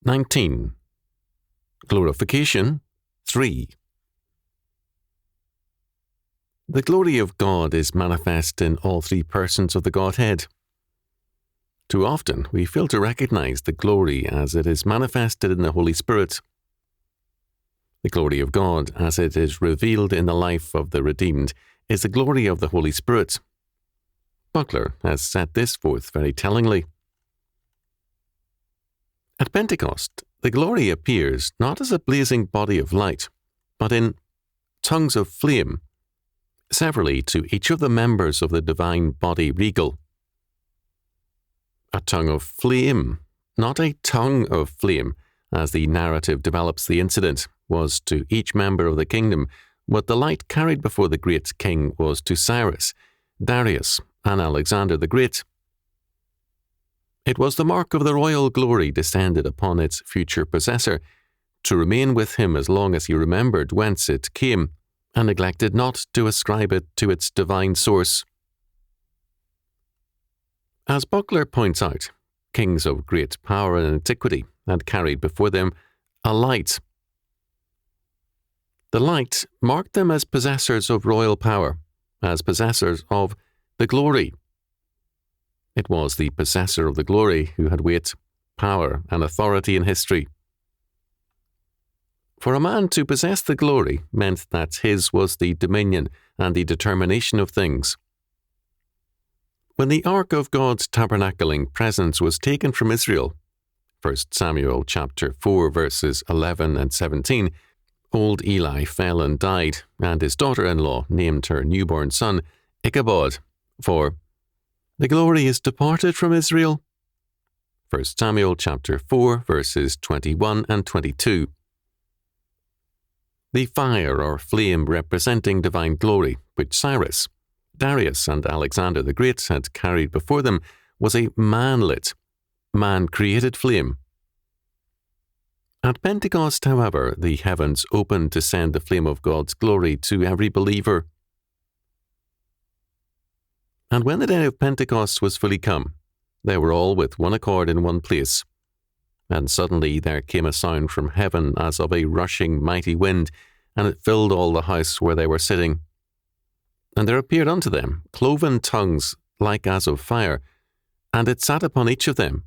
19. Glorification 3. The glory of God is manifest in all three persons of the Godhead. Too often we fail to recognize the glory as it is manifested in the Holy Spirit. The glory of God as it is revealed in the life of the redeemed is the glory of the Holy Spirit. Buckler has set this forth very tellingly. At Pentecost, the glory appears not as a blazing body of light, but in tongues of flame, severally to each of the members of the divine body regal. A tongue of flame, not a tongue of flame, as the narrative develops the incident, was to each member of the kingdom what the light carried before the great king was to Cyrus, Darius, and Alexander the Great. It was the mark of the royal glory descended upon its future possessor, to remain with him as long as he remembered whence it came, and neglected not to ascribe it to its divine source. As Buckler points out, kings of great power and antiquity had carried before them a light. The light marked them as possessors of royal power, as possessors of the glory. It was the possessor of the glory who had weight, power, and authority in history. For a man to possess the glory meant that his was the dominion and the determination of things. When the ark of God's tabernacling presence was taken from Israel, 1 Samuel chapter 4 verses 11 and 17, old Eli fell and died, and his daughter-in-law named her newborn son Ichabod, for the glory is departed from Israel. 1 Samuel chapter 4 verses 21 and 22. The fire or flame representing divine glory, which Cyrus, Darius, and Alexander the Great had carried before them, was a man-lit, man-created flame. At Pentecost, however, the heavens opened to send the flame of God's glory to every believer. And when the day of Pentecost was fully come, they were all with one accord in one place. And suddenly there came a sound from heaven as of a rushing mighty wind, and it filled all the house where they were sitting. And there appeared unto them cloven tongues like as of fire, and it sat upon each of them.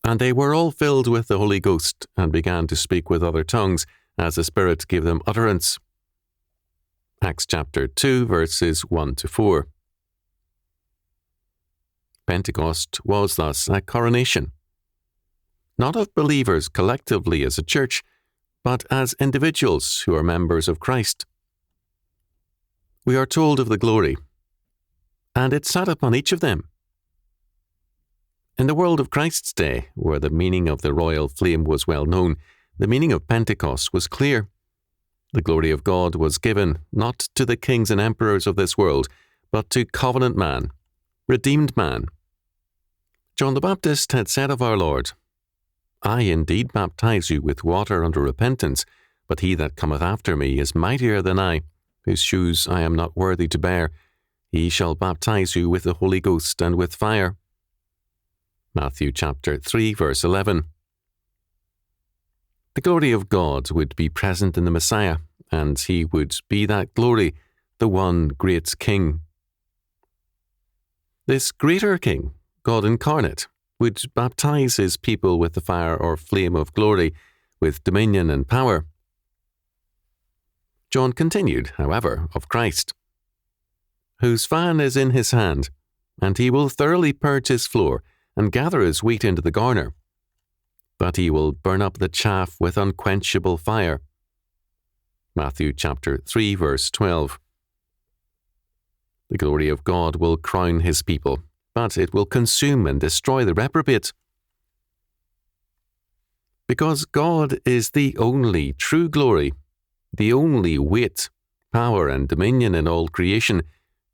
And they were all filled with the Holy Ghost, and began to speak with other tongues, as the Spirit gave them utterance. Acts chapter 2 verses 1 to 4. Pentecost was thus a coronation, not of believers collectively as a church, but as individuals who are members of Christ. We are told of the glory, and it sat upon each of them. In the world of Christ's day, where the meaning of the royal flame was well known, the meaning of Pentecost was clear. The glory of God was given not to the kings and emperors of this world, but to covenant man, redeemed man. John the Baptist had said of our Lord, I indeed baptize you with water unto repentance, but he that cometh after me is mightier than I, whose shoes I am not worthy to bear. He shall baptize you with the Holy Ghost and with fire. Matthew chapter 3 verse 11. The glory of God would be present in the Messiah, and he would be that glory, the one great King. This greater King, God incarnate, would baptize his people with the fire or flame of glory, with dominion and power. John continued, however, of Christ, whose fan is in his hand, and he will thoroughly purge his floor, and gather his wheat into the garner, but he will burn up the chaff with unquenchable fire. Matthew chapter 3 verse 12. The glory of God will crown his people, but it will consume and destroy the reprobate. Because God is the only true glory, the only weight, power, and dominion in all creation,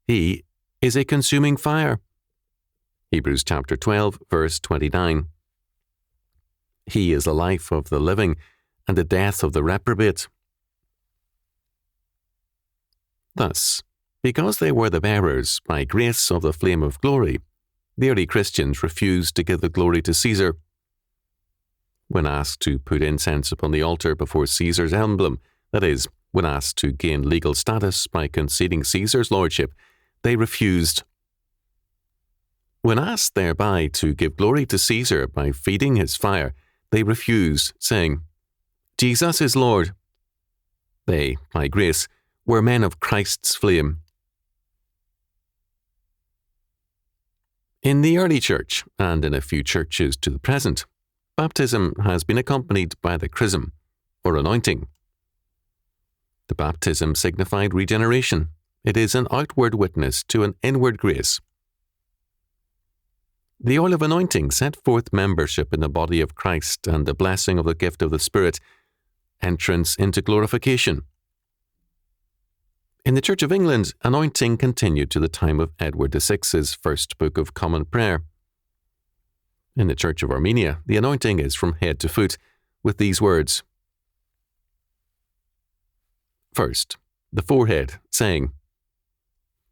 he is a consuming fire. Hebrews chapter 12, verse 29. He is the life of the living and the death of the reprobate. Thus, because they were the bearers by grace of the flame of glory, the early Christians refused to give the glory to Caesar. When asked to put incense upon the altar before Caesar's emblem, that is, when asked to gain legal status by conceding Caesar's lordship, they refused. When asked thereby to give glory to Caesar by feeding his fire, they refused, saying, Jesus is Lord. They, by grace, were men of Christ's flame. In the early church, and in a few churches to the present, baptism has been accompanied by the chrism, or anointing. The baptism signified regeneration. It is an outward witness to an inward grace. The oil of anointing set forth membership in the body of Christ and the blessing of the gift of the Spirit, entrance into glorification. In the Church of England, anointing continued to the time of Edward VI's first Book of Common Prayer. In the Church of Armenia, the anointing is from head to foot, with these words. First, the forehead, saying,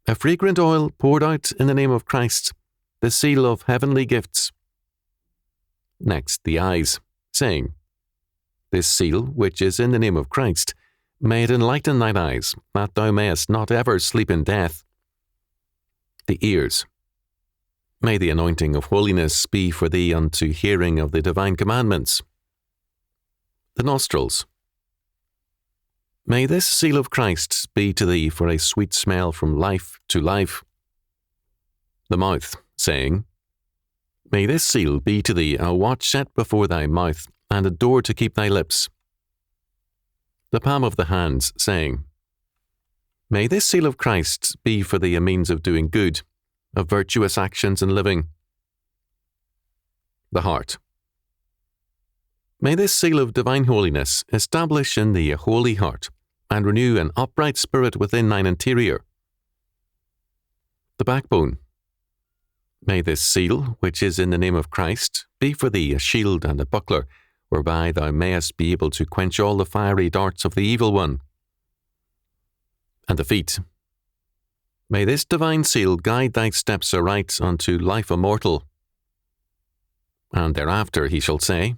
A fragrant oil poured out in the name of Christ, the seal of heavenly gifts. Next, the eyes, saying, This seal, which is in the name of Christ, may it enlighten thine eyes, that thou mayest not ever sleep in death. The ears. May the anointing of holiness be for thee unto hearing of the divine commandments. The nostrils. May this seal of Christ be to thee for a sweet smell from life to life. The mouth, saying, May this seal be to thee a watch set before thy mouth, and a door to keep thy lips. The palm of the hands, saying, May this seal of Christ be for thee a means of doing good, of virtuous actions and living. The heart. May this seal of divine holiness establish in thee a holy heart, and renew an upright spirit within thine interior. The backbone. May this seal, which is in the name of Christ, be for thee a shield and a buckler, whereby thou mayest be able to quench all the fiery darts of the evil one. And the feet. May this divine seal guide thy steps aright unto life immortal. And thereafter he shall say,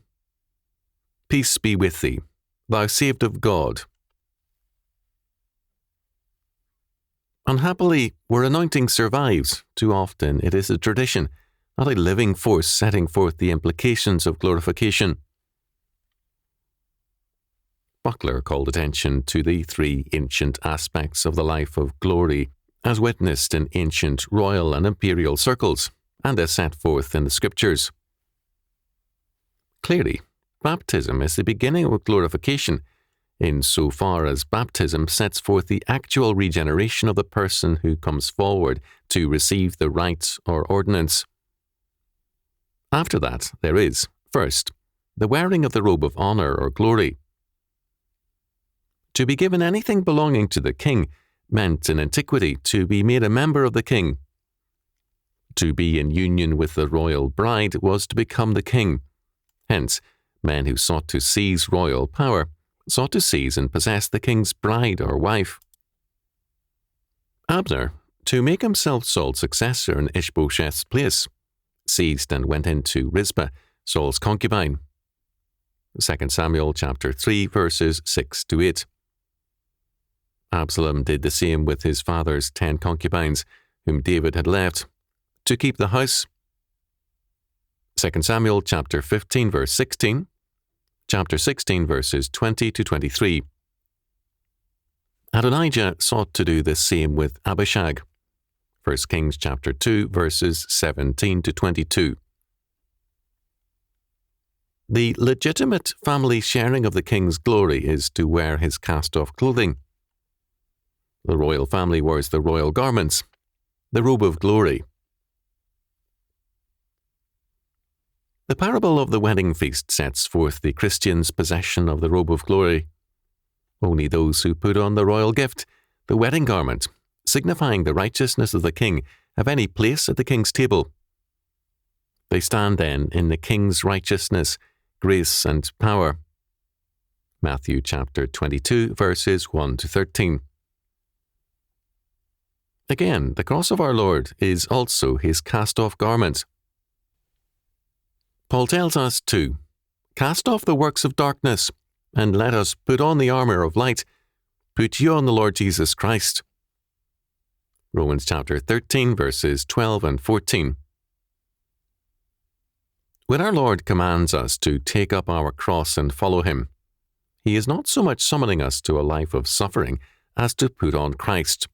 Peace be with thee, thou saved of God. Unhappily, where anointing survives, too often it is a tradition, not a living force setting forth the implications of glorification. Buckler called attention to the three ancient aspects of the life of glory, as witnessed in ancient royal and imperial circles, and as set forth in the Scriptures. Clearly, baptism is the beginning of glorification, in so far as baptism sets forth the actual regeneration of the person who comes forward to receive the rite or ordinance. After that, there is, first, the wearing of the robe of honour or glory. To be given anything belonging to the king meant in antiquity to be made a member of the king. To be in union with the royal bride was to become the king. Hence, men who sought to seize royal power sought to seize and possess the king's bride or wife. Abner, to make himself Saul's successor in Ishbosheth's place, seized and went into Rizpah, Saul's concubine. 2 Samuel chapter 3, verses 6 to 8. Absalom did the same with his father's 10 concubines, whom David had left, to keep the house. 2 Samuel chapter 15, verse 16, chapter 16, verses 20 to 23. Adonijah sought to do the same with Abishag. 1 Kings chapter 2, verses 17 to 22. The legitimate family sharing of the king's glory is to wear his cast-off clothing. The royal family wears the royal garments, the robe of glory. The parable of the wedding feast sets forth the Christian's possession of the robe of glory. Only those who put on the royal gift, the wedding garment, signifying the righteousness of the king, have any place at the king's table. They stand then in the king's righteousness, grace and power. Matthew chapter 22, verses 1 to 13. Again, the cross of our Lord is also his cast-off garment. Paul tells us too, Cast off the works of darkness, and let us put on the armour of light. Put you on the Lord Jesus Christ. Romans chapter 13, verses 12 and 14. When our Lord commands us to take up our cross and follow him, he is not so much summoning us to a life of suffering as to put on Christ,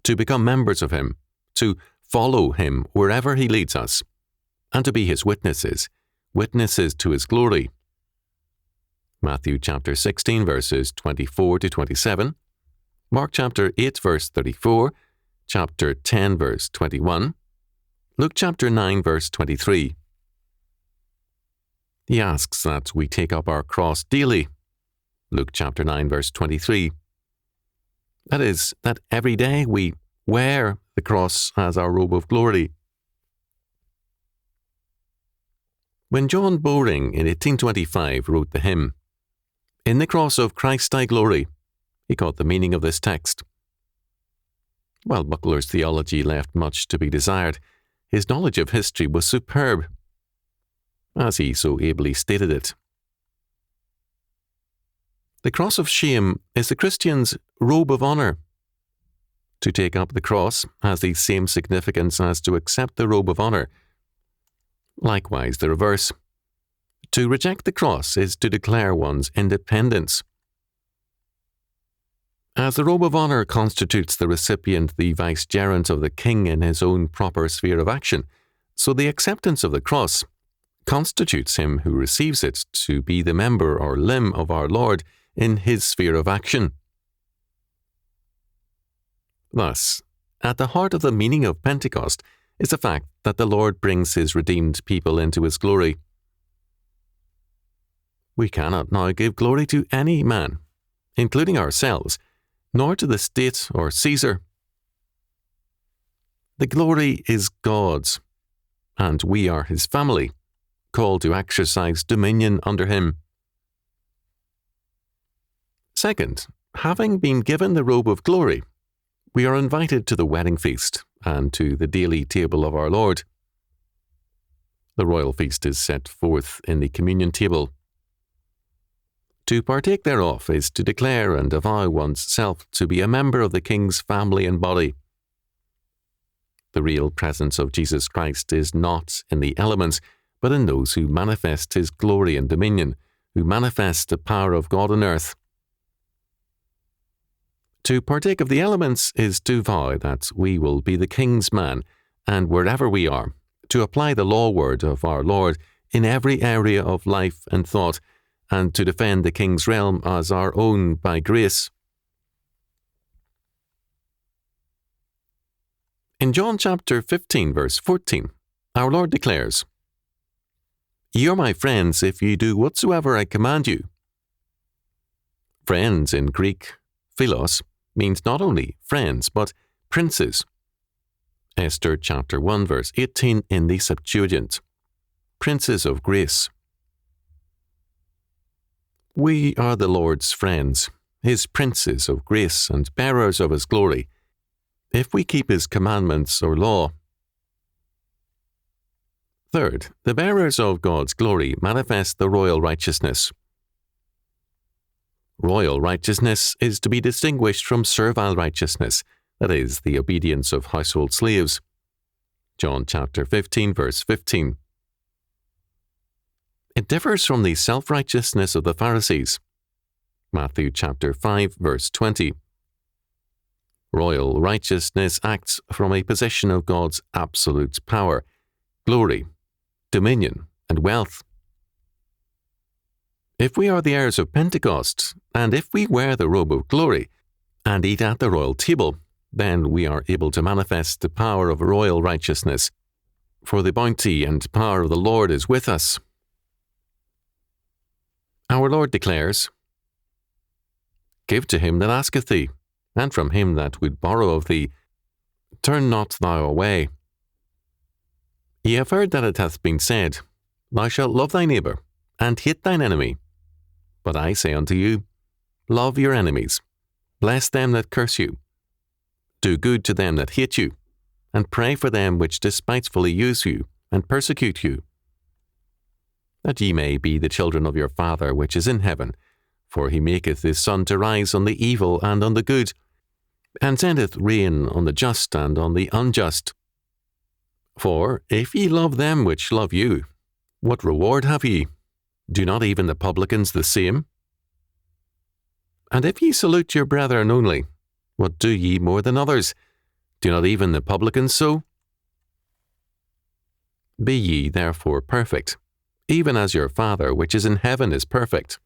to become members of him, to follow him wherever he leads us, and to be his witnesses, witnesses to his glory. Matthew chapter 16, verses 24 to 27, Mark chapter 8, verse 34, chapter 10, verse 21, Luke chapter 9, verse 23. He asks that we take up our cross daily. Luke chapter 9, verse 23. That is, that every day we wear the cross as our robe of glory. When John Bowring in 1825 wrote the hymn, "In the cross of Christ I glory," he caught the meaning of this text. While Buckler's theology left much to be desired, his knowledge of history was superb, as he so ably stated it. The cross of shame is the Christian's robe of honour. To take up the cross has the same significance as to accept the robe of honour. Likewise, the reverse. To reject the cross is to declare one's independence. As the robe of honour constitutes the recipient the vicegerent of the king in his own proper sphere of action, so the acceptance of the cross constitutes him who receives it to be the member or limb of our Lord in his sphere of action. Thus, at the heart of the meaning of Pentecost is the fact that the Lord brings his redeemed people into his glory. We cannot now give glory to any man, including ourselves, nor to the state or Caesar. The glory is God's, and we are his family, called to exercise dominion under him. Second, having been given the robe of glory, we are invited to the wedding feast and to the daily table of our Lord. The royal feast is set forth in the communion table. To partake thereof is to declare and avow one's self to be a member of the King's family and body. The real presence of Jesus Christ is not in the elements, but in those who manifest his glory and dominion, who manifest the power of God on earth. To partake of the elements is to vow that we will be the King's man, and wherever we are, to apply the law word of our Lord in every area of life and thought, and to defend the King's realm as our own by grace. In John chapter 15, verse 14, our Lord declares, "Ye are my friends if ye do whatsoever I command you." Friends in Greek, philos, means not only friends, but princes. Esther chapter 1, verse 18 in the Septuagint. Princes of grace. We are the Lord's friends, his princes of grace and bearers of his glory, if we keep his commandments or law. Third, the bearers of God's glory manifest the royal righteousness. Royal righteousness is to be distinguished from servile righteousness, that is, the obedience of household slaves. John chapter 15, verse 15. It differs from the self-righteousness of the Pharisees. Matthew chapter 5, verse 20. Royal righteousness acts from a position of God's absolute power, glory, dominion, and wealth. If we are the heirs of Pentecost, and if we wear the robe of glory, and eat at the royal table, then we are able to manifest the power of royal righteousness, for the bounty and power of the Lord is with us. Our Lord declares, "Give to him that asketh thee, and from him that would borrow of thee. Turn not thou away. Ye have heard that it hath been said, Thou shalt love thy neighbour, and hate thine enemy. But I say unto you, Love your enemies, bless them that curse you, do good to them that hate you, and pray for them which despitefully use you, and persecute you." that ye may be the children of your Father which is in heaven. For he maketh his sun to rise on the evil and on the good, and sendeth rain on the just and on the unjust. For if ye love them which love you, what reward have ye? Do not even the publicans the same? And if ye salute your brethren only, what do ye more than others? Do not even the publicans so? Be ye therefore perfect, even as your Father which is in heaven is perfect.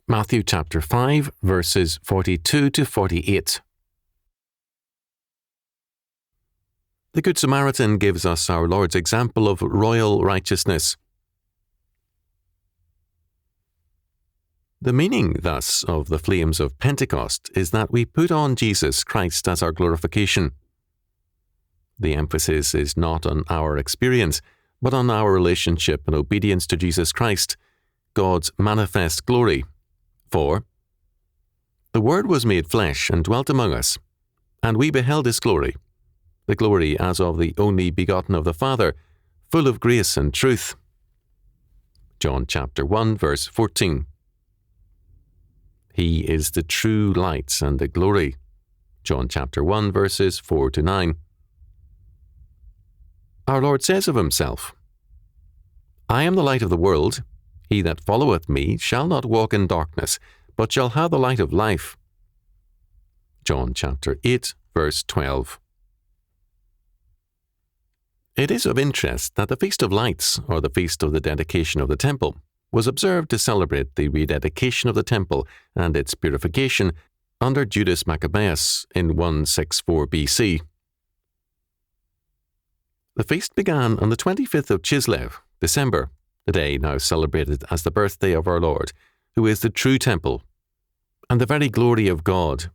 Matthew chapter 5, verses 42 to 48. The Good Samaritan gives us our Lord's example of royal righteousness. The meaning, thus, of the flames of Pentecost is that we put on Jesus Christ as our glorification. The emphasis is not on our experience, but on our relationship and obedience to Jesus Christ, God's manifest glory. For the Word was made flesh and dwelt among us, and we beheld his glory, the glory as of the only begotten of the Father, full of grace and truth. John chapter 1, verse 14. He is the true light and the glory. John chapter 1, verses 4 to 9. Our Lord says of himself, I am the light of the world. He that followeth me shall not walk in darkness, but shall have the light of life. John chapter 8, verse 12. It is of interest that the Feast of Lights, or the Feast of the Dedication of the Temple, was observed to celebrate the rededication of the temple and its purification under Judas Maccabeus in 164 BC. The feast began on the 25th of Chislev, December, the day now celebrated as the birthday of our Lord, who is the true temple, and the very glory of God,